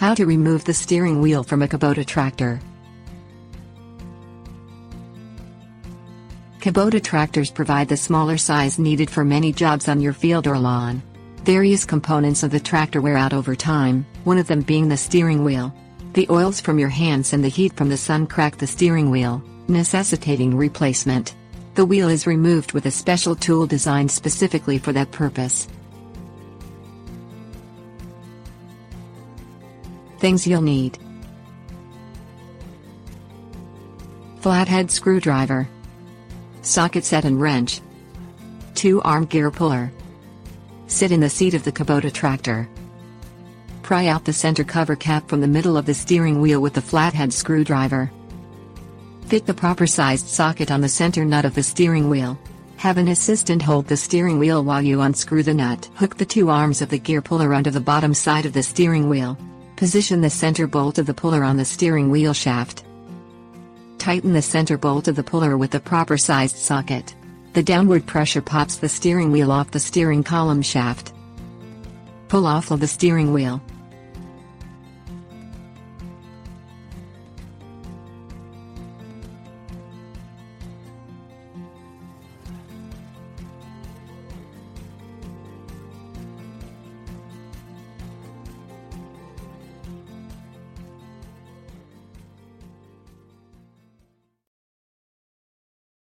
How to remove the steering wheel from a Kubota tractor. Kubota tractors provide the smaller size needed for many jobs on your field or lawn. Various components of the tractor wear out over time, one of them being the steering wheel. The oils from your hands and the heat from the sun crack the steering wheel, necessitating replacement. The wheel is removed with a special tool designed specifically for that purpose. Things you'll need: flathead screwdriver, socket set and wrench, 2-arm gear puller. Sit in the seat of the Kubota tractor. Pry out the center cover cap from the middle of the steering wheel with the flathead screwdriver. Fit the proper sized socket on the center nut of the steering wheel. Have an assistant hold the steering wheel while you unscrew the nut. Hook the 2 arms of the gear puller under the bottom side of the steering wheel. Position the center bolt of the puller on the steering wheel shaft. Tighten the center bolt of the puller with the proper sized socket. The downward pressure pops the steering wheel off the steering column shaft. Pull off of the steering wheel.